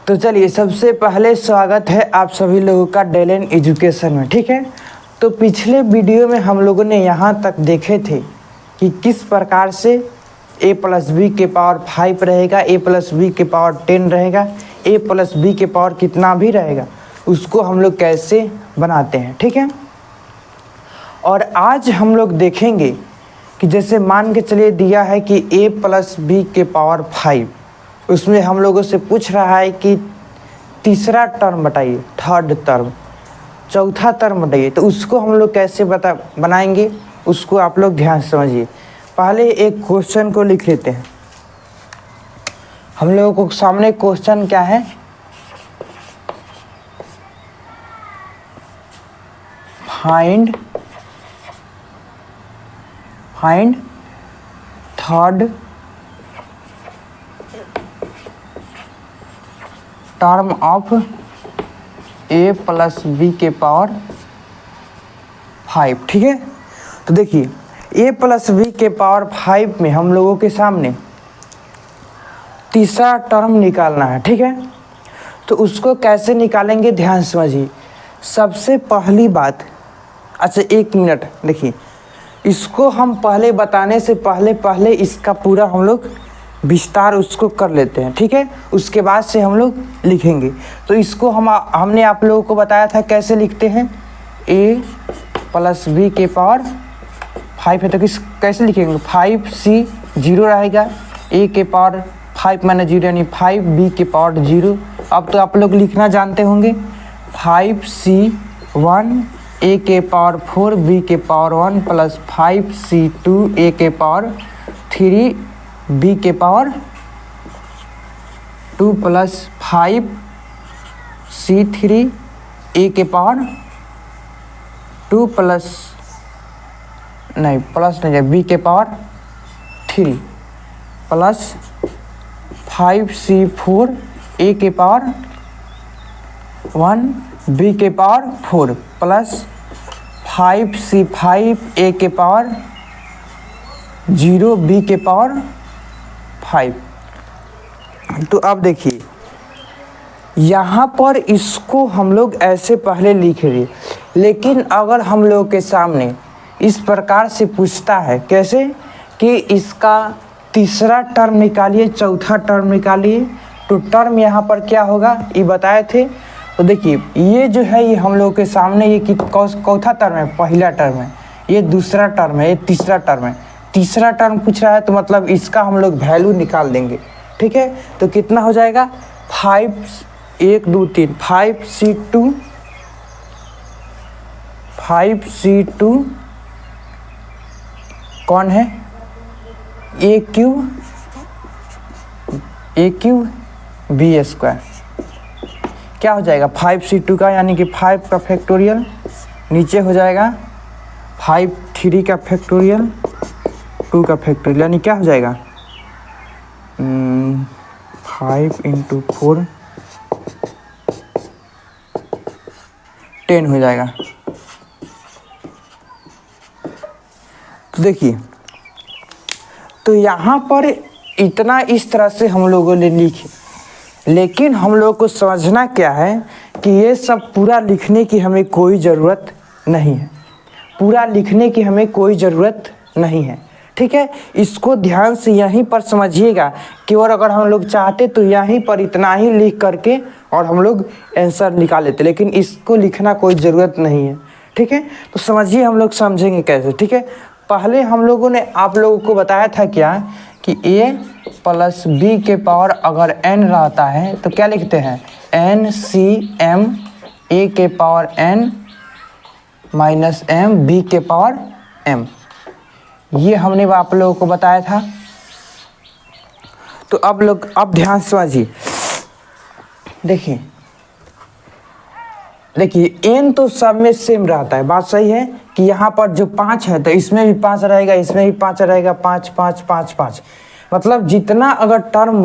तो चलिए सबसे पहले स्वागत है आप सभी लोगों का डेलन एजुकेशन में। ठीक है, तो पिछले वीडियो में हम लोगों ने यहाँ तक देखे थे कि किस प्रकार से a प्लस बी के पावर 5 रहेगा, a प्लस बी के पावर 10 रहेगा, a प्लस बी के पावर कितना भी रहेगा उसको हम लोग कैसे बनाते हैं। ठीक है, और आज हम लोग देखेंगे कि जैसे मान के चलिए दिया है कि a प्लस बी के पावर 5, उसमें हम लोगों से पूछ रहा है कि तीसरा टर्म बताइए, थर्ड टर्म, चौथा टर्म बताइए। तो उसको हम लोग कैसे बनाएंगे उसको आप लोग ध्यान से समझिए। पहले एक क्वेश्चन को लिख लेते हैं। हम लोगों को सामने क्वेश्चन क्या है, find third term of a plus B के पावर 5। ठीक है, तो देखिए a प्लस बी के पावर 5 में हम लोगों के सामने तीसरा टर्म निकालना है। ठीक है, तो उसको कैसे निकालेंगे ध्यान से समझिए। सबसे पहली बात, अच्छा एक मिनट देखिए, इसको हम पहले बताने से पहले इसका पूरा हम लोग विस्तार उसको कर लेते हैं। ठीक है, उसके बाद से हम लोग लिखेंगे। तो इसको हमने आप लोगों को बताया था कैसे लिखते हैं, a प्लस बी के पावर 5 है तो कैसे लिखेंगे, 5c 0 रहेगा, a के पावर 5 माइनस 0 यानी 5b के पावर 0। अब तो आप लोग लिखना जानते होंगे, 5c1 a के पावर 4 b के पावर 1 प्लस 5c2 a के पावर 3 b के पावर 2 प्लस 5c3 a के पावर 2 प्लस नहीं b के पावर 3 प्लस 5c4 a के पावर 1 b के पावर 4 प्लस 5c5 a के पावर 0 b के पावर 5। तो अब देखिए यहाँ पर इसको हम लोग ऐसे पहले लिख रहे, लेकिन अगर हम लोग के सामने इस प्रकार से पूछता है कैसे कि इसका तीसरा टर्म निकालिए, चौथा टर्म निकालिए, तो टर्म यहाँ पर क्या होगा ये बताए थे। तो देखिए ये जो है ये हम लोग के सामने ये चौथा टर्म है, पहला टर्म है, ये दूसरा टर्म है, ये तीसरा टर्म है। तीसरा टर्म पूछ रहा है तो मतलब इसका हम लोग वैल्यू निकाल देंगे। ठीक है, तो कितना हो जाएगा 5 1 2 3 5c2 कौन है a क्यूब b स्क्वायर, क्या हो जाएगा 5c2 का यानी कि 5 का फैक्टोरियल, नीचे हो जाएगा 5 3 का फैक्टोरियल 2 का फैक्टोरियल, यानी क्या हो जाएगा 5 × 4 10 हो जाएगा। तो देखिए तो यहाँ पर इतना इस तरह से हम लोगों ने लिखे, लेकिन हम लोग को समझना क्या है कि ये सब पूरा लिखने की हमें कोई ज़रूरत नहीं है, पूरा लिखने की हमें कोई ज़रूरत नहीं है। ठीक है, इसको ध्यान से यहीं पर समझिएगा कि और अगर हम लोग चाहते तो यहीं पर इतना ही लिख करके और हम लोग आंसर निकाल लेते, लेकिन इसको लिखना कोई ज़रूरत नहीं है। ठीक है, तो समझिए हम लोग समझेंगे कैसे। ठीक है, पहले हम लोगों ने आप लोगों को बताया था क्या कि a प्लस बी के पावर अगर n रहता है तो क्या लिखते हैं NCM a के power n minus m b के पावर m, ये हमने आप लोगों को बताया था। तो अब ध्यान से समझिए, देखिए n तो सब में सेम रहता है, बात सही है कि यहाँ पर जो 5 है तो इसमें भी 5 रहेगा, इसमें भी 5 रहेगा, 5 5 5 5, मतलब जितना अगर टर्म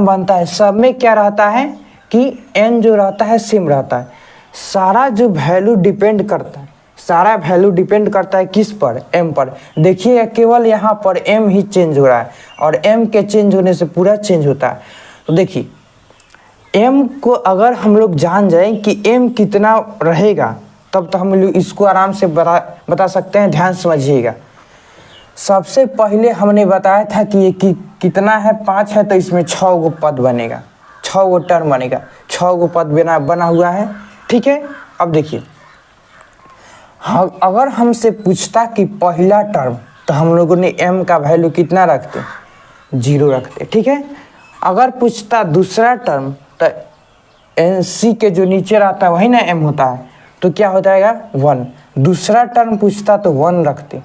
बनता है सब में क्या रहता है कि n जो रहता है सेम रहता है। सारा जो वैल्यू डिपेंड करता है, सारा वैल्यू डिपेंड करता है किस पर, m पर। देखिएगा केवल यहाँ पर m ही चेंज हो रहा है और m के चेंज होने से पूरा चेंज होता है। तो देखिए m को अगर हम लोग जान जाए कि m कितना रहेगा तब तो हम लोग इसको आराम से बता सकते हैं। ध्यान समझिएगा, सबसे पहले हमने बताया था कि ये कितना है, 5 है, तो इसमें 6 गो पद बनेगा, 6 गो टर्म बनेगा, 6 गो पद बना हुआ है। ठीक है, अब देखिए अगर हमसे पूछता कि पहला टर्म, तो हम लोगों ने m का वैल्यू कितना रखते, 0 रखते। ठीक है, अगर पूछता दूसरा टर्म तो c के जो नीचे रहता है वही ना m होता है, तो क्या हो जाएगा 1। दूसरा टर्म पूछता तो 1 रखते,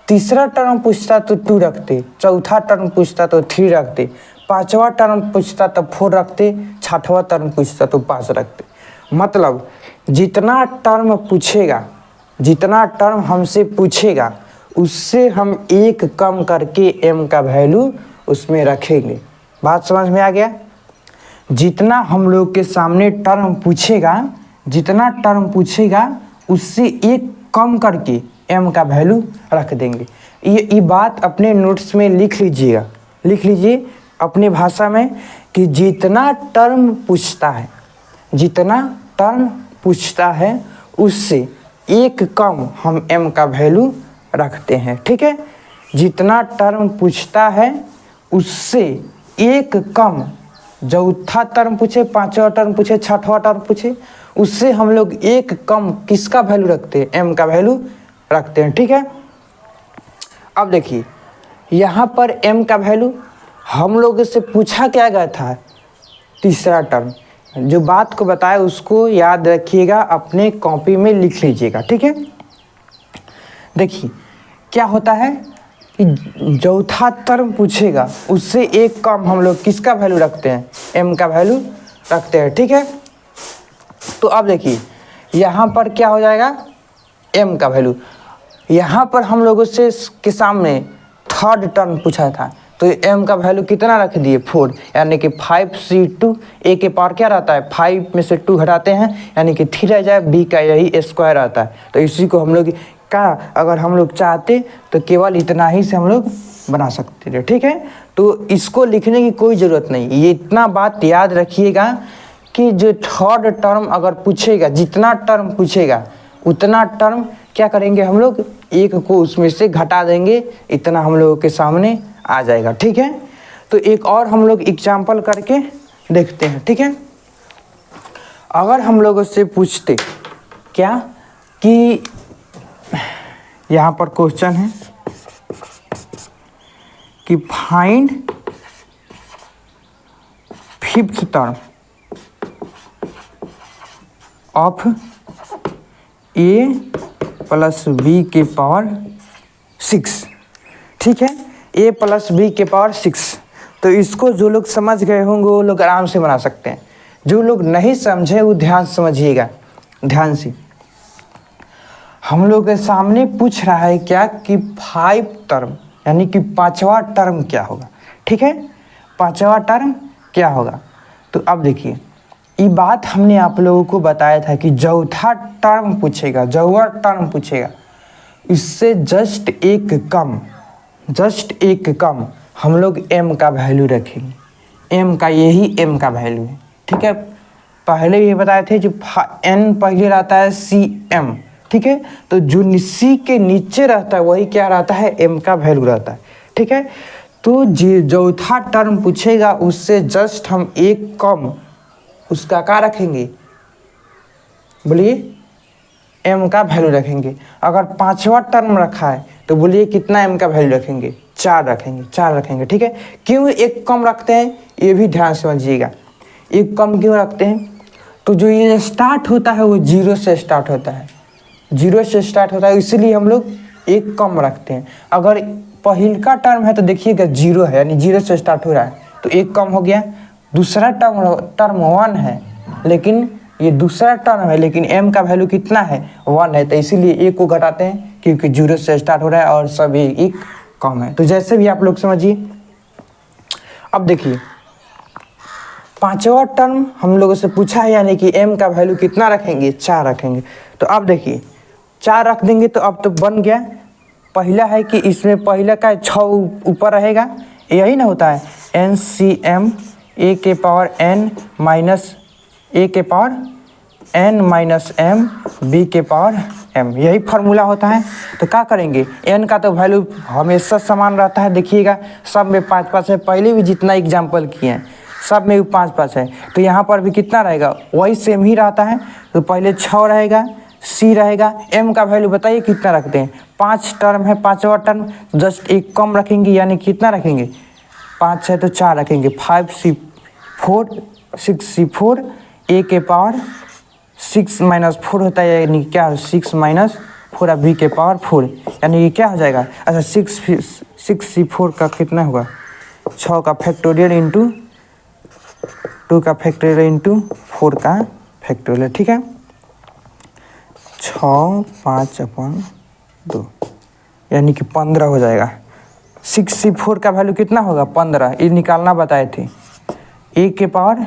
तीसरा टर्म पूछता तो 2 रखते, चौथा टर्म पूछता तो 3 रखते, पांचवा टर्म पूछता तो 4 रखते, छठवां टर्म पूछता तो 5 रखते। मतलब जितना टर्म पूछेगा, जितना टर्म हमसे पूछेगा उससे हम एक कम करके m का वैल्यू उसमें रखेंगे। बात समझ में आ गया? जितना हम लोग के सामने टर्म पूछेगा, जितना टर्म पूछेगा उससे एक कम करके m का वैल्यू रख देंगे। ये बात अपने नोट्स में लिख लीजिएगा, लिख लीजिए अपने भाषा में कि जितना टर्म पूछता है, जितना टर्म पूछता है उससे एक कम हम m का वैल्यू रखते हैं। ठीक है, जितना टर्म पूछता है उससे एक कम, चौथा टर्म पूछे, पांचवा टर्म पूछे, छठवां टर्म पूछे, उससे हम लोग एक कम किसका वैल्यू रखते हैं, m का वैल्यू रखते हैं। ठीक है, अब देखिए यहाँ पर m का वैल्यू हम लोग से पूछा क्या गया था, तीसरा टर्म। जो बात को बताया उसको याद रखिएगा, अपने कॉपी में लिख लीजिएगा। ठीक है, देखिए क्या होता है कि चौथा टर्म पूछेगा उससे एक कम हम लोग किसका वैल्यू रखते हैं, m का वैल्यू रखते हैं। ठीक है, तो अब देखिए यहाँ पर क्या हो जाएगा, m का वैल्यू। यहाँ पर हम लोगों से के सामने थर्ड टर्म पूछा था, तो m का वैल्यू कितना रख दिए, 4, यानी कि 5c2। a के पावर क्या रहता है, 5 में से 2 हटाते हैं यानी कि 3 रह जाए, b का यही स्क्वायर आता है। तो इसी को हम लोग का अगर हम लोग चाहते तो केवल इतना ही से हम लोग बना सकते थे। ठीक है, तो इसको लिखने की कोई ज़रूरत नहीं, ये इतना बात याद रखिएगा कि जो थर्ड टर्म अगर पूछेगा, जितना टर्म पूछेगा उतना टर्म क्या करेंगे हम लोग, एक को उसमें से घटा देंगे, इतना हम लोगों के सामने आ जाएगा। ठीक है, तो एक और हम लोग एग्जाम्पल करके देखते हैं। ठीक है, अगर हम लोगों से पूछते क्या कि यहाँ पर क्वेश्चन है कि find fifth term of a plus b के पावर 6। ठीक है, a प्लस b के पावर 6। तो इसको जो लोग समझ गए होंगे वो लोग आराम से बना सकते हैं, जो लोग नहीं समझे वो ध्यान समझिएगा, ध्यान से। हम लोग के सामने पूछ रहा है क्या कि 5 टर्म यानी कि 5वां टर्म क्या होगा। ठीक है, 5वां टर्म क्या होगा। तो अब देखिए ये बात हमने आप लोगों को बताया था कि चौथा टर्म पूछेगा, चौथा टर्म पूछेगा, इससे जस्ट एक कम हम लोग m का वैल्यू रखेंगे, m का यही m का वैल्यू है। ठीक है, पहले भी बताए थे जो n पहले रहता है cm। ठीक है, तो जो c के नीचे रहता है वही क्या रहता है, m का वैल्यू रहता है। ठीक है, तो जो चौथा टर्म पूछेगा उससे जस्ट हम एक कम उसका क्या रखेंगे, बोलिए m का वैल्यू रखेंगे। अगर 5वां टर्म रखा है तो बोलिए कितना m का वैल्यू रखेंगे, 4 रखेंगे, 4 रखेंगे। ठीक है, क्यों एक कम रखते हैं ये भी ध्यान समझिएगा, एक कम क्यों रखते हैं, तो जो ये स्टार्ट होता है वो 0 से स्टार्ट होता है, 0 से स्टार्ट होता है, इसलिए हम लोग एक कम रखते हैं। अगर पहल का टर्म है तो देखिएगा 0 है यानी 0 से स्टार्ट हो रहा है तो एक कम हो गया। दूसरा टर्म 1 है लेकिन ये दूसरा टर्म है लेकिन m का वैल्यू कितना है, 1 है, तो इसीलिए एक को घटाते हैं क्योंकि 0 से स्टार्ट हो रहा है और सब एक कम है। तो जैसे भी आप लोग समझिए। अब देखिए 5वां टर्म हम लोगों से पूछा है यानी कि m का वैल्यू कितना रखेंगे, 4 रखेंगे। तो अब देखिए 4 रख देंगे तो अब तो बन गया। पहला है कि इसमें पहला का 6 ऊपर रहेगा, यही ना होता है NCM ए के पावर n माइनस ए के power n minus m b के पावर m, यही फार्मूला होता है। तो क्या करेंगे, n का तो वैल्यू हमेशा समान रहता है। देखिएगा सब में 5-5 है, पहले भी जितना एग्जाम्पल किए हैं सब में 5-5 है। तो यहाँ पर भी कितना रहेगा, वही सेम ही रहता है। तो पहले 6 रहेगा, c रहेगा, m का वैल्यू बताइए कितना रखते हैं, 5 टर्म है, 5वां टर्म जस्ट एक कम रखेंगे, यानी कितना रखेंगे, 5 है तो 4 रखेंगे, 5c4 6c4 a के पावर 6 माइनस 4 होता है, यानी क्या 6 माइनस 4 b के पावर 4, यानी ये क्या हो जाएगा। अच्छा 6c4 का कितना होगा, 6 का फैक्टोरियल इंटू 2 का फैक्टोरियल इंटू 4 का फैक्टोरियल, ठीक है। 6 5/2 यानी कि 15 हो जाएगा। 6c4 का वैल्यू कितना होगा 15, ये निकालना बताए थे। a के पावर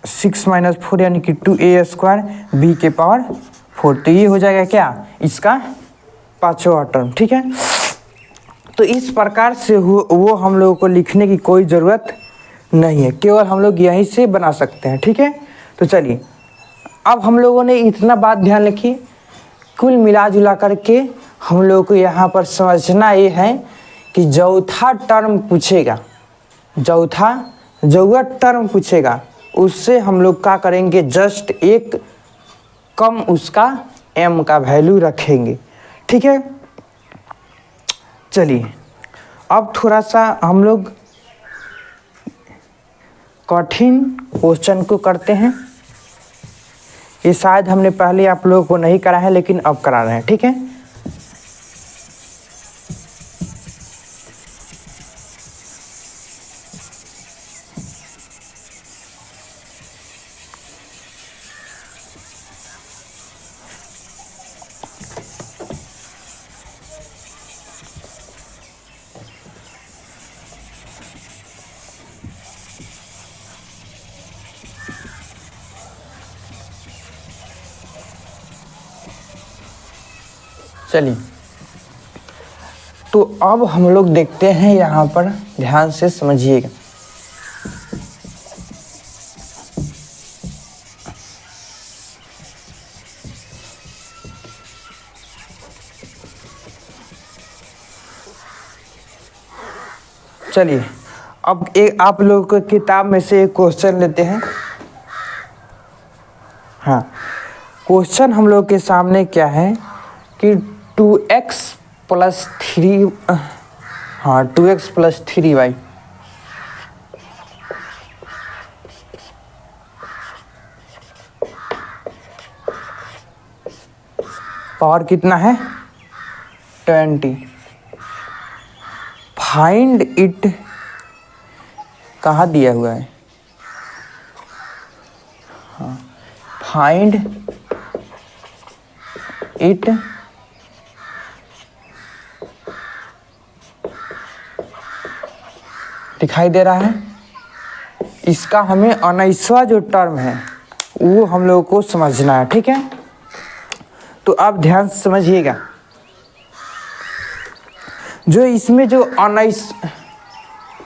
6 माइनस 4 यानी कि 2a² b के पावर 4, तो ये हो जाएगा क्या, इसका 5वां टर्म, ठीक है। तो इस प्रकार से वो हम लोगों को लिखने की कोई ज़रूरत नहीं है, केवल हम लोग यहीं से बना सकते हैं, ठीक है। तो चलिए अब हम लोगों ने इतना बात ध्यान रखी, कुल मिला जुला करके हम लोगों को यहाँ पर समझना ये है कि चौथा टर्म पूछेगा, चौथा टर्म पूछेगा, उससे हम लोग क्या करेंगे, जस्ट एक कम उसका m का वैल्यू रखेंगे, ठीक है। चलिए अब थोड़ा सा हम लोग कठिन क्वेश्चन को करते हैं। ये शायद हमने पहले आप लोगों को नहीं करा है, लेकिन अब करा रहे हैं, ठीक है। चलिए तो अब हम लोग देखते हैं, यहाँ पर ध्यान से समझिएगा। चलिए अब एक आप लोगों को किताब में से एक क्वेश्चन लेते हैं। हाँ, क्वेश्चन हम लोग के सामने क्या है कि 2x + 3, हाँ 2x + 3y पावर कितना है 20। फाइंड इट कहाँ दिया हुआ है, हाँ फाइंड इट दिखाई दे रहा है। इसका हमें 19वां जो टर्म है वो हम लोगों को समझना है, ठीक है। तो आप ध्यान से समझिएगा, जो इसमें जो 19,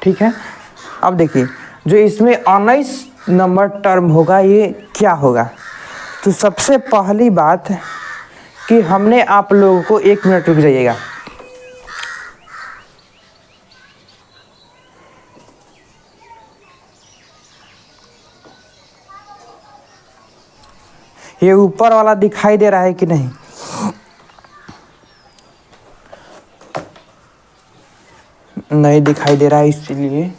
ठीक है। अब देखिए जो इसमें 19 नंबर टर्म होगा ये क्या होगा। तो सबसे पहली बात कि हमने आप लोगों को 1 मिनट रुक जाइएगा। ये ऊपर वाला दिखाई दे रहा है कि नहीं, नहीं दिखाई दे रहा है, इसलिए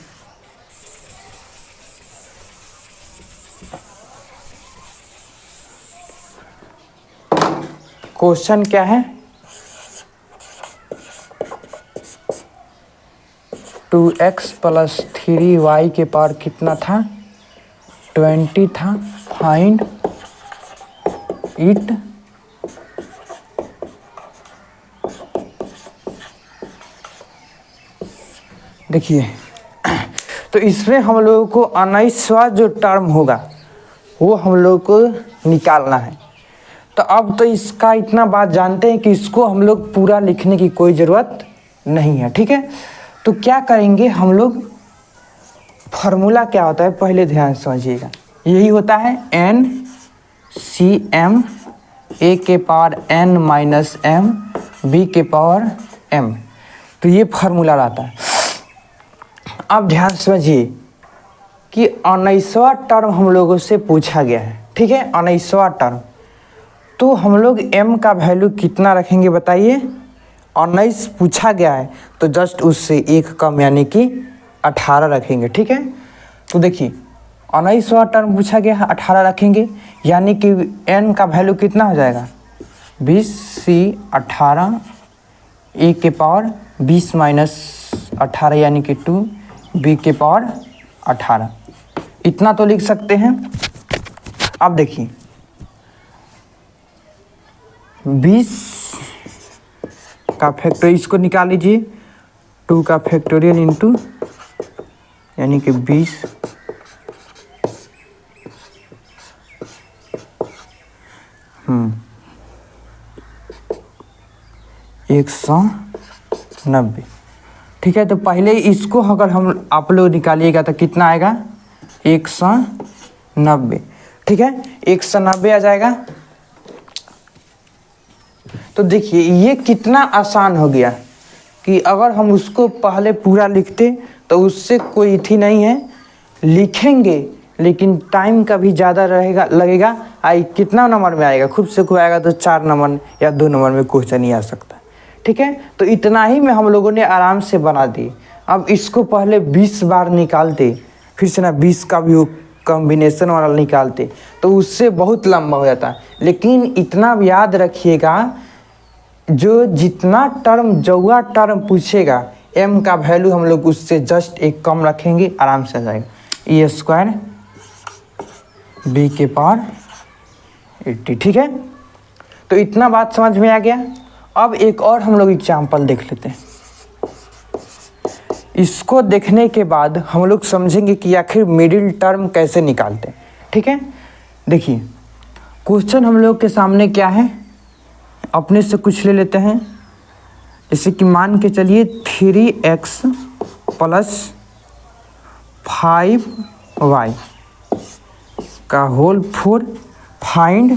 क्वेश्चन क्या है, 2x + 3y के पावर कितना था 20 था। फाइंड इट देखिए, तो इसमें हम लोगों को 19वां जो टर्म होगा वो हम लोग को निकालना है। तो अब तो इसका इतना बात जानते हैं कि इसको हम लोग पूरा लिखने की कोई ज़रूरत नहीं है, ठीक है। तो क्या करेंगे हम लोग, फार्मूला क्या होता है पहले ध्यान समझिएगा। यही होता है NCM A के power N minus M B के पावर M। तो ये फार्मूला रहता है। अब ध्यान समझिए कि 19वां टर्म हम लोगों से पूछा गया है, ठीक है, 19वां टर्म। तो हम लोग M का वैल्यू कितना रखेंगे बताइए। 19 पूछा गया है तो जस्ट उससे एक कम यानी कि 18 रखेंगे, ठीक है। तो देखिए 19वां टर्म पूछा गया है, 18 रखेंगे यानी कि n का वैल्यू कितना हो जाएगा 20 C 18 A के पावर 20 माइनस 18 यानी कि 2 B के पावर 18। इतना तो लिख सकते हैं। अब देखिए 20 का फैक्टोरियल इसको निकाल लीजिए, 2 का फैक्टोरियल इंटू यानी कि 20 190, ठीक है। तो पहले इसको अगर हम आप लोग निकालिएगा तो कितना आएगा 190, ठीक है, 190 आ जाएगा। तो देखिए ये कितना आसान हो गया कि अगर हम उसको पहले पूरा लिखते तो उससे कोई थी नहीं है, लिखेंगे लेकिन टाइम का भी ज़्यादा रहेगा लगेगा। कितना नंबर में आएगा, खूब से खूब आएगा तो 4 नंबर या 2 नंबर में क्वेश्चन नहीं आ सकता, ठीक है। तो इतना ही में हम लोगों ने आराम से बना दी। अब इसको पहले 20 बार निकालते, फिर से ना 20 का भी कॉम्बिनेशन वाला निकालते तो उससे बहुत लंबा हो जाता। लेकिन इतना याद रखिएगा जो जितना टर्म जौआ टर्म पूछेगा m का वैल्यू हम लोग उससे जस्ट एक कम रखेंगे, आराम से आ जाएगा e स्क्वायर b के पावर 80, ठीक है। तो इतना बात समझ में आ गया। अब एक और हम लोग एग्जाम्पल देख लेते हैं। इसको देखने के बाद हम लोग समझेंगे कि आखिर मिडिल टर्म कैसे निकालते हैं, ठीक है। देखिए क्वेश्चन हम लोग के सामने क्या है, अपने से कुछ ले लेते हैं। जैसे कि मान के चलिए 3x प्लस 5y का होल 4 फाइंड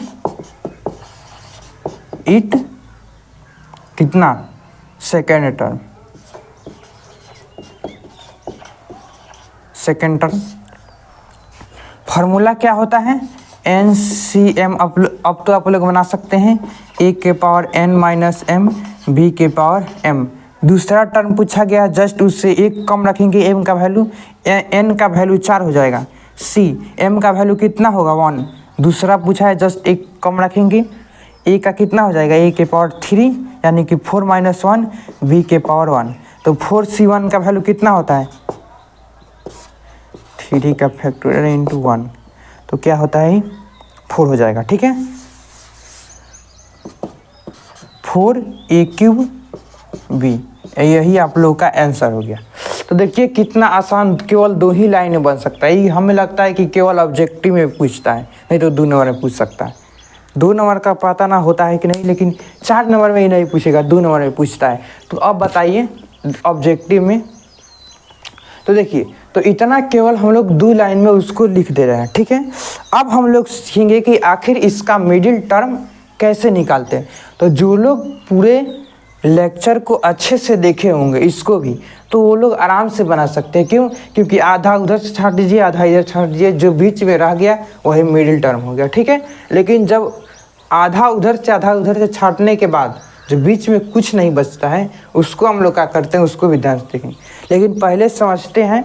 इट कितना second term, second term. Formula क्या होता है NCM। अब तो आप लोग बना सकते हैं a के power n minus m b के पावर m। दूसरा टर्म पूछा गया जस्ट उससे एक कम रखेंगे, m का वैल्यू n का वैल्यू 4 हो जाएगा। c m का वैल्यू कितना होगा 1। दूसरा पूछा है जस्ट एक कम रखेंगे, a का कितना हो जाएगा a के पावर 3 यानी कि 4 माइनस 1 b के पावर 1। तो 4c1 का वैल्यू कितना होता है 3 का फैक्टोरियल इंटू 1, तो क्या होता है 4 हो जाएगा, ठीक है। 4a³ b, यही आप लोग का आंसर हो गया। तो देखिए कितना आसान, केवल 2 ही लाइन में बन सकता है। ये हमें लगता है कि केवल ऑब्जेक्टिव में पूछता है, नहीं तो 2 नंबर में पूछ सकता है। 2 नंबर का पता ना होता है कि नहीं, लेकिन 4 नंबर में ही नहीं पूछेगा, 2 नंबर में पूछता है। तो अब बताइए ऑब्जेक्टिव में। तो देखिए तो इतना केवल हम लोग 2 लाइन में उसको लिख दे रहे हैं, ठीक है। अब हम लोग सीखेंगे कि आखिर इसका मिडिल टर्म कैसे निकालते हैं। तो जो लोग पूरे लेक्चर को अच्छे से देखे होंगे इसको भी, तो वो लोग आराम से बना सकते हैं। क्यों? क्योंकि आधा उधर से छाट दीजिए, आधा इधर छाट दीजिए, जो बीच में रह गया वही मिडिल टर्म हो गया, ठीक है। लेकिन जब आधा उधर से आधा उधर से छाटने के बाद जो बीच में कुछ नहीं बचता है उसको हम लोग क्या करते हैं, उसको भी ध्यान से देखेंगे। लेकिन पहले समझते हैं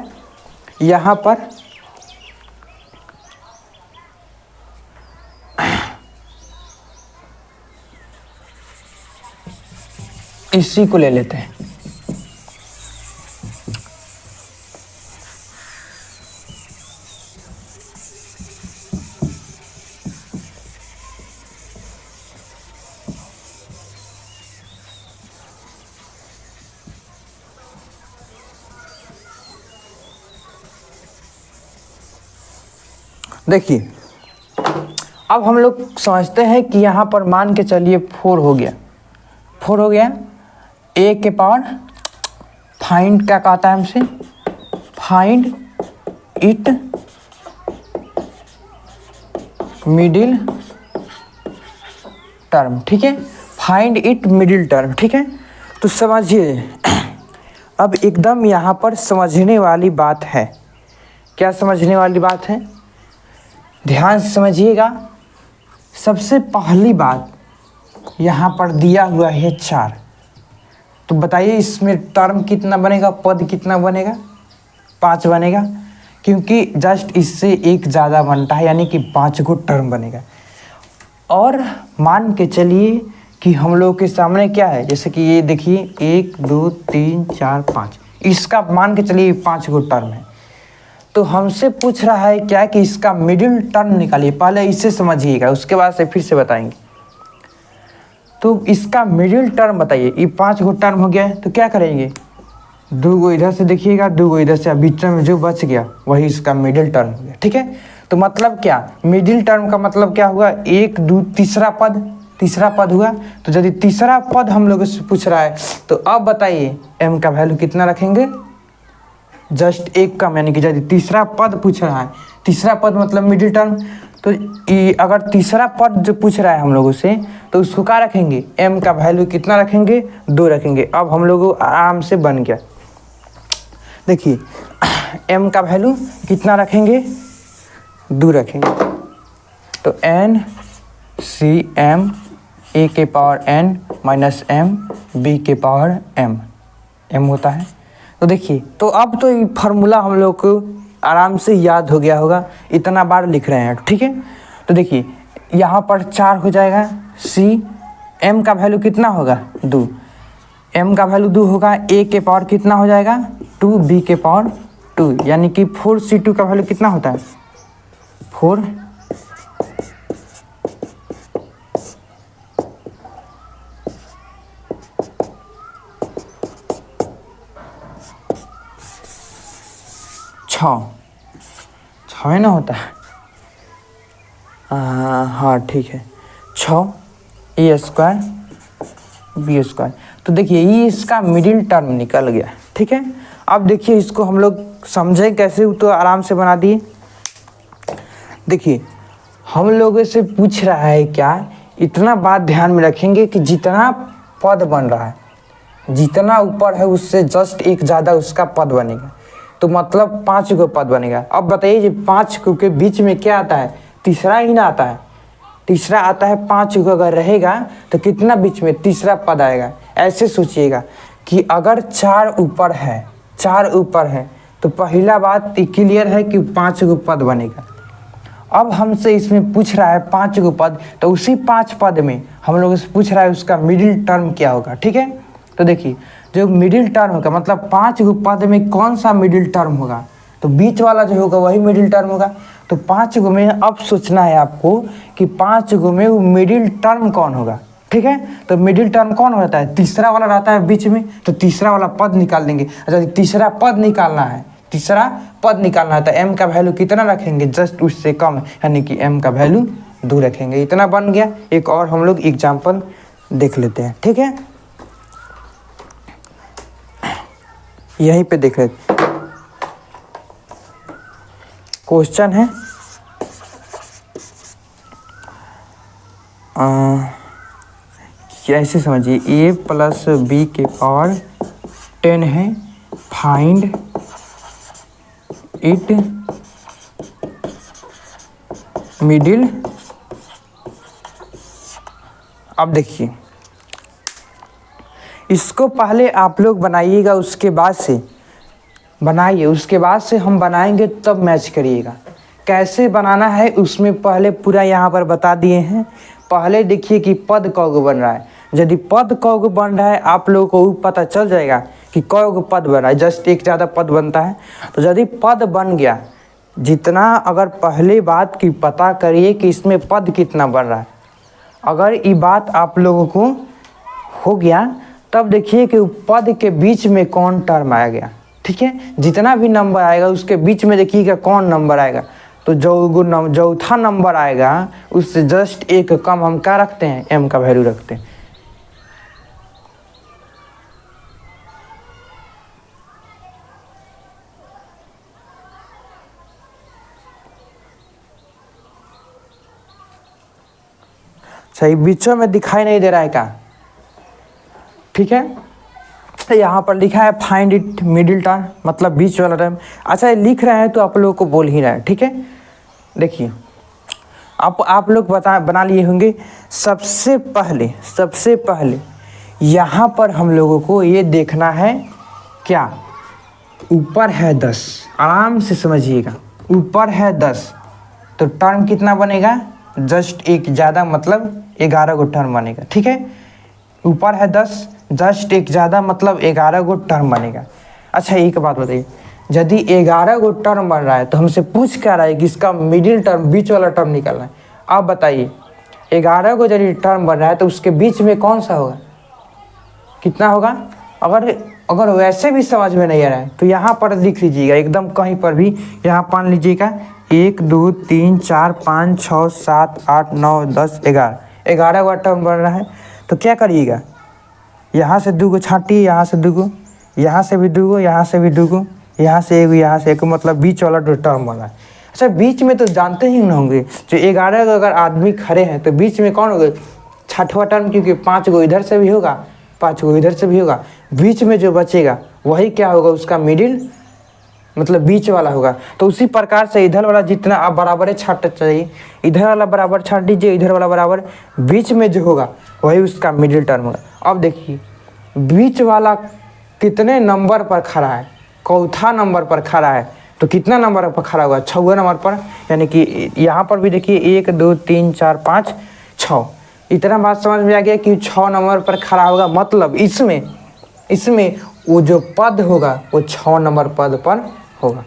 यहाँ पर इसी को ले लेते हैं। देखिए अब हम लोग समझते हैं कि यहाँ पर मान के चलिए 4 हो गया, 4 हो गया। a के पावर फाइंड क्या कहता है हमसे, फाइंड इट मिडिल टर्म, ठीक है, फाइंड इट मिडिल टर्म, ठीक है। तो समझिए अब एकदम यहाँ पर समझने वाली बात है। क्या समझने वाली बात है? ध्यान से समझिएगा। सबसे पहली बात यहाँ पर दिया हुआ है 4, तो बताइए इसमें टर्म कितना बनेगा, पद कितना बनेगा? 5 बनेगा, क्योंकि जस्ट इससे एक ज़्यादा बनता है, यानी कि 5 को टर्म बनेगा। और मान के चलिए कि हम लोग के सामने क्या है, जैसे कि ये देखिए 1 2 3 4 5, इसका मान के चलिए 5 को टर्म है। तो हमसे पूछ रहा है क्या कि इसका मिडिल टर्म निकालिए। पहले इसे समझिएगा, उसके बाद से फिर से बताएंगे। तो इसका मिडिल टर्म बताइए। ये 5 को टर्म हो गया है, तो क्या करेंगे, 2 को इधर से देखिएगा, 2 को इधर से, बीच में जो बच गया वही इसका मिडिल टर्म हो गया, ठीक है। तो मतलब क्या, मिडिल टर्म का मतलब क्या हुआ, 1 2 तीसरा पद हुआ। तो यदि तीसरा पद हम लोगों से पूछ रहा है, तो अब बताइए m का वैल्यू कितना रखेंगे, जस्ट 1 कम, यानी कि यदि तीसरा पद पूछ रहा है, तीसरा पद मतलब मिडिल टर्म, तो अगर तीसरा पद जो पूछ रहा है हम लोगों से, तो उसको क्या रखेंगे, m का वैल्यू कितना रखेंगे, 2 रखेंगे। अब हम लोगों आराम से बन गया। देखिए m का वैल्यू कितना रखेंगे, 2 रखेंगे। तो n c m a के power n minus m b के पावर m होता है। तो देखिए, तो अब तो ये फार्मूला हम लोग को आराम से याद हो गया होगा, इतना बार लिख रहे हैं, ठीक है। तो देखिए यहाँ पर 4 हो जाएगा, c m का वैल्यू कितना होगा, 2, m का वैल्यू 2 होगा, a के पावर कितना हो जाएगा, 2, b के पावर 2, यानी कि 4c2 का वैल्यू कितना होता है, 4। छः ना होता है, हाँ ठीक है, 6 ए स्क्वायर बी स्क्वायर। तो देखिए ये इसका मिडिल टर्म निकल गया, ठीक है। अब देखिए इसको हम लोग समझें कैसे, तो आराम से बना दिए। देखिए हम लोगों से पूछ रहा है क्या, इतना बात ध्यान में रखेंगे कि जितना पद बन रहा है, जितना ऊपर है उससे जस्ट एक ज़्यादा उसका पद बनेगा, तो मतलब 5 को पद बनेगा। अब बताइए जी 5 को के बीच में क्या आता है, तीसरा ही ना आता है, तीसरा आता है। 5 को अगर रहेगा तो कितना बीच में तीसरा पद आएगा। ऐसे सोचिएगा कि अगर 4 ऊपर है, 4 ऊपर है, तो पहला बात क्लियर है कि 5 को पद बनेगा। अब हमसे इसमें पूछ रहा है 5 को पद, तो उसी 5 पद में हम लोग से पूछ रहा है उसका मिडिल टर्म क्या होगा, ठीक है। तो देखिए जो मिडिल टर्म होगा, मतलब 5 को पद में कौन सा मिडिल टर्म होगा, तो बीच वाला जो होगा वही मिडिल टर्म होगा। तो 5 को में अब सोचना है आपको कि 5 को में वो मिडिल टर्म कौन होगा, ठीक है। तो मिडिल टर्म कौन होता है, तीसरा वाला रहता है बीच में, तो तीसरा वाला पद निकाल देंगे। अच्छा तीसरा पद निकालना है, तीसरा पद निकालना है, तो m का वैल्यू कितना रखेंगे, जस्ट उससे कम, यानी कि m का वैल्यू 2 रखेंगे। इतना बन गया। एक और हम लोग एग्जाम्पल देख लेते हैं, ठीक है, यहीं पे देख लेते। क्वेश्चन है ऐसे समझिए, a प्लस b के पावर 10 है, फाइंड इट मिडिल। अब देखिए इसको पहले आप लोग बनाइएगा, उसके बाद से बनाइए, उसके बाद से हम बनाएंगे तब मैच करिएगा। कैसे बनाना है उसमें पहले पूरा यहाँ पर बता दिए हैं। पहले देखिए कि पद कौगो बन रहा है। यदि पद कौगो बन रहा है आप लोगों को पता चल जाएगा कि कौगो पद बन रहा है, जस्ट एक ज़्यादा पद बनता है। तो यदि पद बन गया, जितना अगर पहले बात की पता करिए कि इसमें पद कितना बन रहा है। अगर ये बात आप लोगों को हो गया, तब देखिए कि पद के बीच में कौन टर्म आ गया, ठीक है। जितना भी नंबर आएगा उसके बीच में देखिएगा कौन नंबर आएगा। तो जो चौथा नंबर आएगा उससे जस्ट एक कम हम क्या रखते हैं, m का वैल्यू रखते हैं। सही, बीचों में दिखाई नहीं दे रहा है क्या? ठीक है, तो यहाँ पर लिखा है फाइंड इट मिडिल टर्म, मतलब बीच वाला टर्म। अच्छा, ये लिख रहे हैं तो आप लोगों को बोल ही रहा है। ठीक है, देखिए आप लोग बना लिए होंगे। सबसे पहले यहाँ पर हम लोगों को ये देखना है क्या, ऊपर है 10, आराम से समझिएगा, ऊपर है 10 तो टर्म कितना बनेगा, जस्ट एक ज़्यादा, मतलब 11 गो टर्म बनेगा। ठीक है, ऊपर है 10, जस्ट एक ज़्यादा मतलब 11 गो टर्म बनेगा। अच्छा, एक बात बताइए, यदि 11 गो टर्म बन रहा है तो हमसे पूछ क्या रहा है कि इसका मिडिल टर्म, बीच वाला टर्म निकालना है। आप बताइए, 11 गो यदि टर्म बन रहा है तो उसके बीच में कौन सा होगा, कितना होगा? अगर वैसे भी समझ में नहीं आ रहा है तो यहाँ पर लिख लीजिएगा एकदम, कहीं पर भी यहाँ मान लीजिएगा 1 2 3 4 5 6 7 8 9 10 11 गो टर्म बन रहा है। तो क्या करिएगा, यहाँ से 2 गो छाटिए, यहाँ से 2 गो, यहाँ से भी 2 गो, यहाँ से भी 2 गो, यहाँ से 1, यहाँ से 1, मतलब बीच वाला जो टर्म बना है। अच्छा, बीच में तो जानते ही ना होंगे, जो 11 अगर आदमी खड़े हैं तो बीच में कौन होगा, छठवां टर्म, क्योंकि 5 गो इधर से भी होगा, 5 गो इधर से भी होगा, बीच में जो बचेगा वही क्या होगा, उसका मिडिल, मतलब बीच वाला होगा। तो उसी प्रकार से इधर वाला जितना आप बराबर छाट चाहिए, इधर वाला बराबर छाट दीजिए, इधर वाला बराबर, बीच में जो होगा वही उसका मिडिल टर्म होगा। अब देखिए, बीच वाला कितने नंबर पर खड़ा है, चौथा नंबर पर खड़ा है, तो कितना नंबर पर खड़ा होगा, 6वें नंबर पर। यानी कि यहाँ पर भी देखिए 1 2 3 4 5 6, इतना बात समझ में आ गया कि 6 नंबर पर खड़ा होगा, मतलब इसमें वो जो पद होगा वो 6 नंबर पद पर होगा।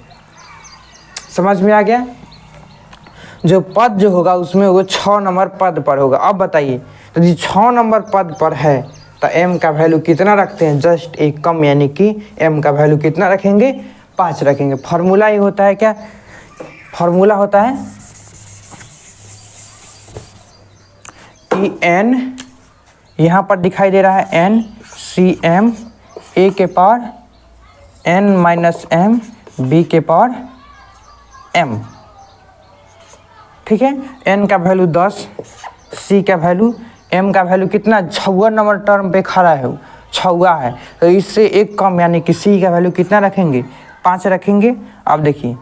समझ में आ गया, जो पद जो होगा उसमें वो 6 नंबर पद पर होगा। अब बताइए, तो यदि 6 नंबर पद पर है तो m का वैल्यू कितना रखते हैं, जस्ट एक कम, यानी कि m का वैल्यू कितना रखेंगे, 5 रखेंगे। फॉर्मूला ही होता है क्या, फॉर्मूला होता है कि n, यहाँ पर दिखाई दे रहा है n cm a के power n minus m b के पावर m। ठीक है, n का वैल्यू 10, c का वैल्यू, m का वैल्यू कितना, 6वां नंबर टर्म पे खड़ा है, वो 6वां है, तो इससे एक कम, यानी कि c का वैल्यू कितना रखेंगे, 5 रखेंगे। अब देखिए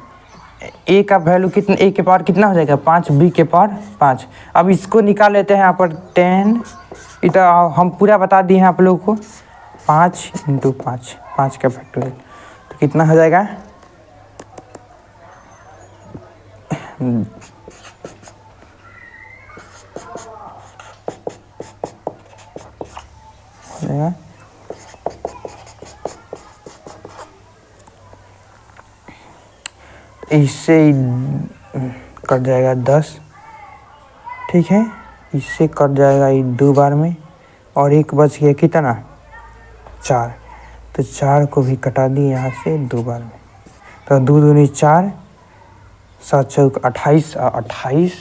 a का वैल्यू कितना, a के पावर कितना हो जाएगा 5, b के पावर 5। अब इसको निकाल लेते हैं, यहाँ पर 10, इतना हम पूरा बता दिए हैं आप लोगों को, 5 × 5, 5 का फैक्टोरियल, तो कितना हो जाएगा, इससे कट जाएगा 10। ठीक है, इससे कट जाएगा ये 2 बार में, और एक बच गया कितना, 4, तो 4 को भी कटा दिए यहाँ से 2 बार में, तो 2 दूनी 4, 7 चौक 28, 28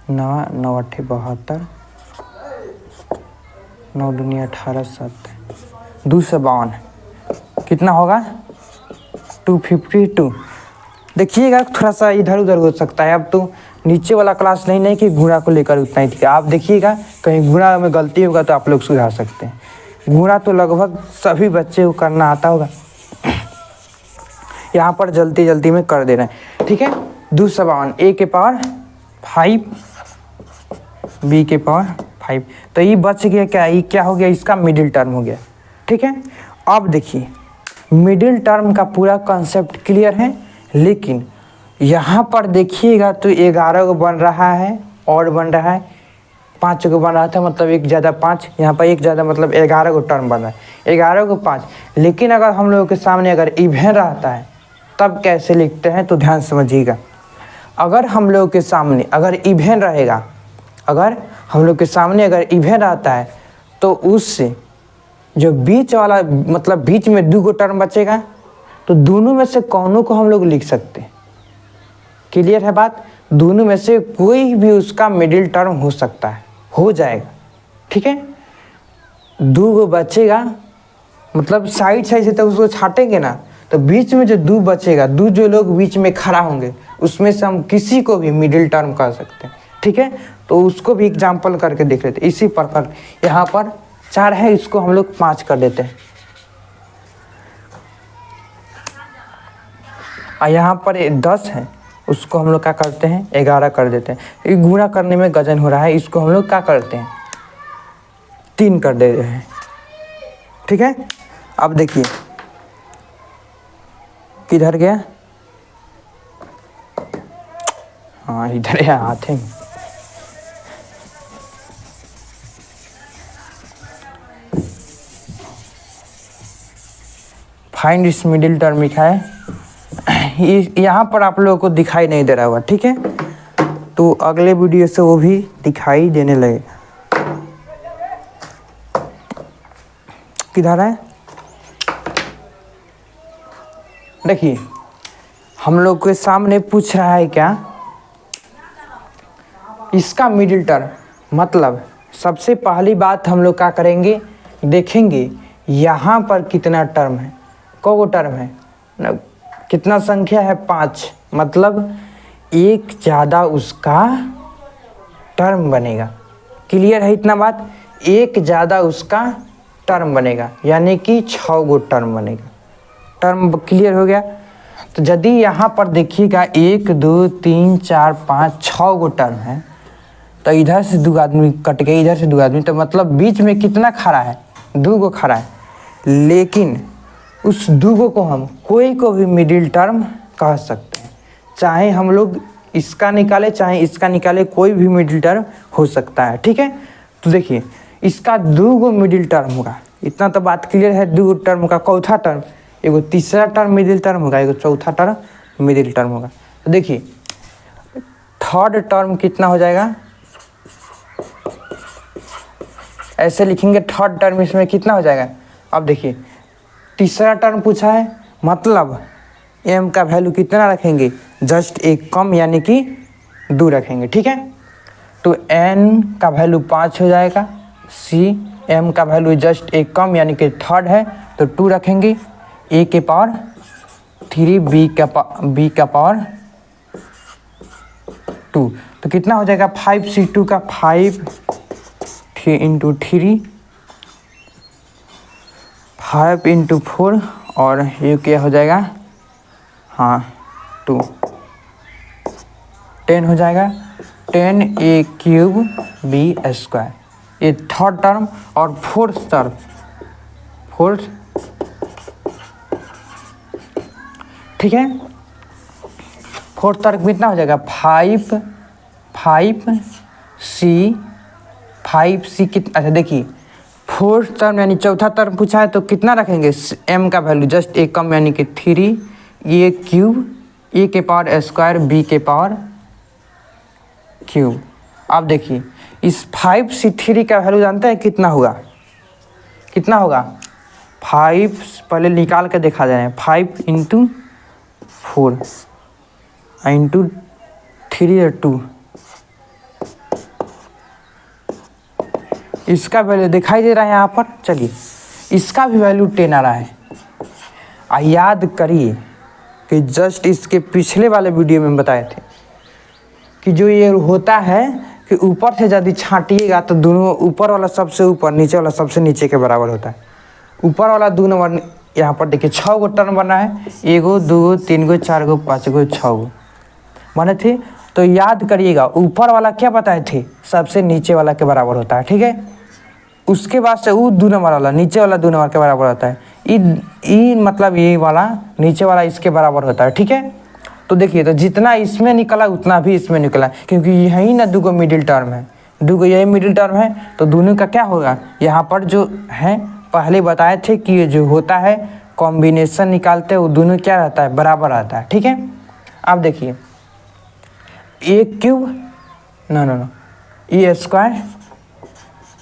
9 9 8 72, 9 दूनी 18 7 252, कितना होगा 252। देखिएगा थोड़ा सा इधर उधर हो सकता है, अब तो नीचे वाला क्लास नहीं कि गुणा को लेकर उतना ही ठीक है। आप देखिएगा कहीं गुणा में गलती होगा तो आप लोग सुधार सकते हैं। गुणा तो लगभग सभी बच्चे को करना आता होगा, यहाँ पर जल्दी में कर दे रहे हैं। ठीक है, 252, a के पावर 5, b के पावर 5, तो ये बच गया क्या, ये क्या हो गया, इसका मिडिल टर्म हो गया। ठीक है, अब देखिए मिडिल टर्म का पूरा कॉन्सेप्ट क्लियर है, लेकिन यहाँ पर देखिएगा तो 11 को बन रहा है और बन रहा है, 5 को बन रहा था, मतलब 1 ज़्यादा 5, यहाँ पर 1 ज़्यादा मतलब 11 को टर्म बन रहा है, 11 को 5। लेकिन अगर हम लोगों के सामने अगर इवेन रहता है तब कैसे लिखते हैं, तो ध्यान समझिएगा। अगर हम लोग के सामने अगर इवेन रहेगा, अगर हम लोग के सामने अगर इवेन रहता है तो उससे जो बीच वाला, मतलब बीच में 2 गो टर्म बचेगा, तो दोनों में से कौनों को हम लोग लिख सकते हैं। क्लियर है बात, दोनों में से कोई भी उसका मिडिल टर्म हो सकता है, हो जाएगा। ठीक है, 2 गो बचेगा, मतलब साइड से तो उसको छाटेंगे ना, तो बीच में जो 2 बचेगा, 2 जो लोग बीच में खड़ा होंगे उसमें से हम किसी को भी मिडिल टर्म कर सकते हैं। ठीक है, तो उसको भी एग्जाम्पल करके देख लेते। इसी प्रकार यहाँ पर 4 है, इसको हम लोग 5 कर देते हैं। और यहाँ पर 10 है, उसको हम लोग क्या करते हैं 11 कर देते हैं। ये गुणा करने में गजन हो रहा है, इसको हम लोग क्या करते हैं 3 कर दे रहे हैं। ठीक है, अब देखिए किधर गया, हाँ इधर है हाथ में। फाइंड इस मिडिल टर्म लिखा है, यहाँ पर आप लोगों को दिखाई नहीं दे रहा होगा। ठीक है, तो अगले वीडियो से वो भी दिखाई देने लगे। किधर है, देखिए हम लोग के सामने पूछ रहा है क्या, इसका मिडिल टर्म। मतलब सबसे पहली बात हम लोग क्या करेंगे, देखेंगे यहाँ पर कितना टर्म है, को टर्म है ना, कितना संख्या है 5, मतलब एक ज़्यादा उसका टर्म बनेगा। क्लियर है इतना बात, एक ज़्यादा उसका टर्म बनेगा, यानी कि 6 गो टर्म बनेगा। टर्म क्लियर हो गया। तो यदि यहाँ पर देखिएगा 1 2 3 4 5 6 गो टर्म है, तो इधर से 2 आदमी कट गए, इधर से 2 आदमी, तो मतलब बीच में कितना खड़ा है 2 गो खड़ा है। लेकिन उस 2 गो को हम कोई को भी मिडिल टर्म कह सकते हैं, चाहे हम लोग इसका निकाले चाहे इसका निकाले, कोई भी मिडिल टर्म हो सकता है। ठीक है, तो देखिए इसका 2 गो मिडिल टर्म होगा, इतना तो बात क्लियर है। 2 टर्म का चौथा टर्म, एगो तीसरा टर्म मिडिल टर्म होगा, एगो चौथा टर्म मिडिल टर्म होगा। तो देखिए थर्ड टर्म कितना हो जाएगा, ऐसे लिखेंगे थर्ड टर्म, इसमें कितना हो जाएगा। अब देखिए तीसरा टर्म पूछा है, मतलब m का वैल्यू कितना रखेंगे, जस्ट एक कम, यानी कि 2 रखेंगे। ठीक है, तो n का वैल्यू 5 हो जाएगा, m का वैल्यू जस्ट एक कम यानी कि थर्ड है, तो 2 रखेंगे। a के पावर 3, b का पावर 2, तो कितना हो जाएगा 5c2 का 5 इंटू 3, 5 इंटू 4, और ये क्या हो जाएगा, हाँ 2, 10 हो जाएगा। 10a³ b², ये थर्ड टर्म। और फोर्थ टर्म, ठीक है, फोर्थ टर्म कितना हो जाएगा 5c कितना, अच्छा देखिए फोर्थ टर्म यानी चौथा टर्म पूछा है, तो कितना रखेंगे m का वैल्यू जस्ट एक कम, यानी कि 3, a³ a के पावर स्क्वायर b के पावर क्यूब। अब देखिए इस 5c3 का वैल्यू जानते हैं कितना होगा, 5 पहले निकाल के देखा जाए, 5 इंटू 4 इंटू 3 2, इसका वैल्यू दिखाई दे रहा है यहाँ पर। चलिए इसका भी वैल्यू 10 आ रहा है। याद करिए कि जस्ट इसके पिछले वाले वीडियो में बताए थे कि जो ये होता है कि ऊपर से यदि छांटिएगा तो दोनों, ऊपर वाला सबसे ऊपर, नीचे वाला सबसे नीचे के बराबर होता है। ऊपर वाला 2 नंबर, यहाँ पर देखिए 6 गो टर्म बना है, 1 2 3 4 5 6 गो बने थे। तो याद करिएगा ऊपर वाला क्या बताए थे, सबसे नीचे वाला के बराबर होता है। ठीक है, उसके बाद से वो 2 नंबर वाला नीचे वाला 2 नंबर के बराबर होता है। ई मतलब ये वाला नीचे वाला इसके बराबर होता है। ठीक है, तो देखिए तो जितना इसमें निकला उतना भी इसमें निकला, क्योंकि यही ना 2 गो मिडिल टर्म है, 2 गो यही मिडिल टर्म है, तो दोनों का क्या होगा, यहाँ पर जो है पहले बताए थे कि ये जो होता है कॉम्बिनेशन निकालते हैं, वो दोनों क्या रहता है, बराबर आता है। ठीक है, अब देखिए a³ नो e²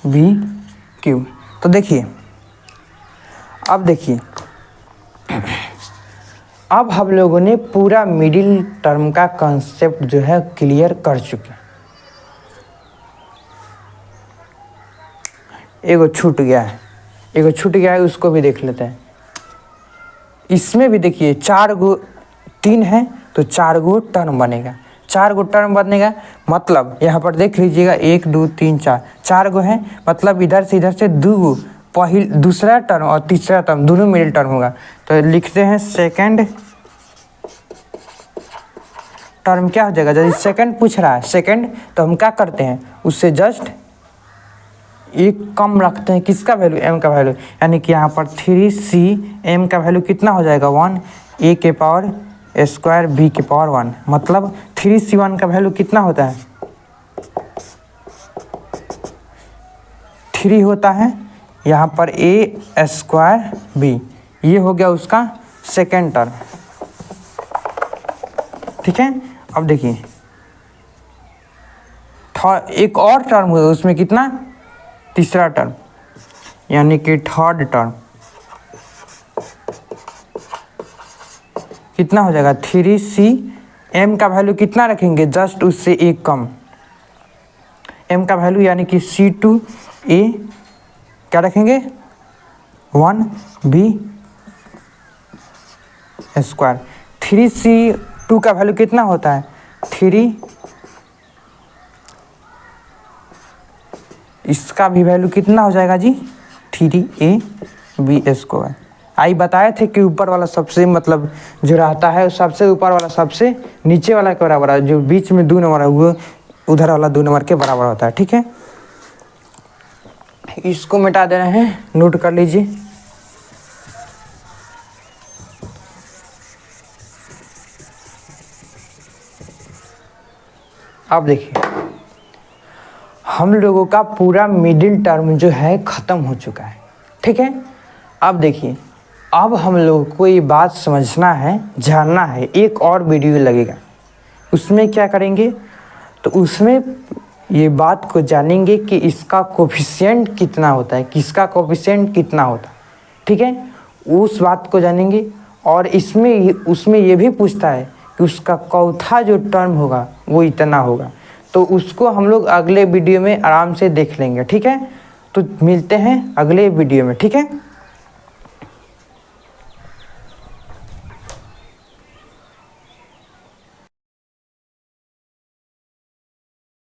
b³। तो देखिए अब देखिए, अब हम लोगों ने पूरा मिडिल टर्म का कॉन्सेप्ट जो है क्लियर कर चुके हैं। एगो छूट गया है, उसको भी देख लेते हैं। इसमें भी देखिए 4 गो 3 है तो 4 गो टर्म बनेगा, 4 गो टर्म बनेगा। मतलब यहाँ पर देख लीजिएगा 1 2 3 4, 4 गो है। मतलब इधर से 2 गो दूसरा टर्म और तीसरा टर्म दोनों मिडिल टर्म होगा। तो लिखते हैं सेकंड टर्म क्या हो जाएगा। जब सेकंड पूछ रहा है सेकंड, तो हम क्या करते हैं, उससे जस्ट एक कम रखते हैं। किसका वैल्यू, m का वैल्यू। यानी कि यहाँ पर 3c m का वैल्यू कितना हो जाएगा 1, a के पावर स्क्वायर b के पावर 1। मतलब 3c1 का वैल्यू कितना होता है, 3 होता है। यहाँ पर a स्क्वायर b, ये हो गया उसका सेकेंड टर्म। ठीक है। अब देखिए एक और टर्म हुआ, उसमें कितना, तीसरा टर्म, यानी कि थर्ड टर्म कितना हो जाएगा 3c। m का वैल्यू कितना रखेंगे, जस्ट उससे एक कम m का वैल्यू, यानी कि c2a क्या रखेंगे 1b स्क्वायर। 3c2 का वैल्यू कितना होता है 3, इसका भी वैल्यू कितना हो जाएगा जी 3ab स्क्वायर। आई बताए थे कि ऊपर वाला सबसे मतलब जो रहता है सबसे ऊपर वाला सबसे नीचे वाला के बराबर है, जो बीच में 2 नंबर है वो उधर वाला 2 नंबर के बराबर होता है। ठीक है, इसको मिटा दे रहे हैं, नोट कर लीजिए। अब देखिए हम लोगों का पूरा मिडिल टर्म जो है ख़त्म हो चुका है। ठीक है, अब देखिए अब हम लोग को ये बात समझना है, जानना है। एक और वीडियो लगेगा, उसमें क्या करेंगे, तो उसमें ये बात को जानेंगे कि इसका कोफिशिएंट कितना होता है, किसका कोफिशिएंट कितना होता है। ठीक है, उस बात को जानेंगे। और इसमें उसमें ये भी पूछता है कि उसका चौथा जो टर्म होगा वो इतना होगा। तो उसको हम लोग अगले वीडियो में आराम से देख लेंगे। ठीक है, तो मिलते हैं अगले वीडियो में। ठीक है।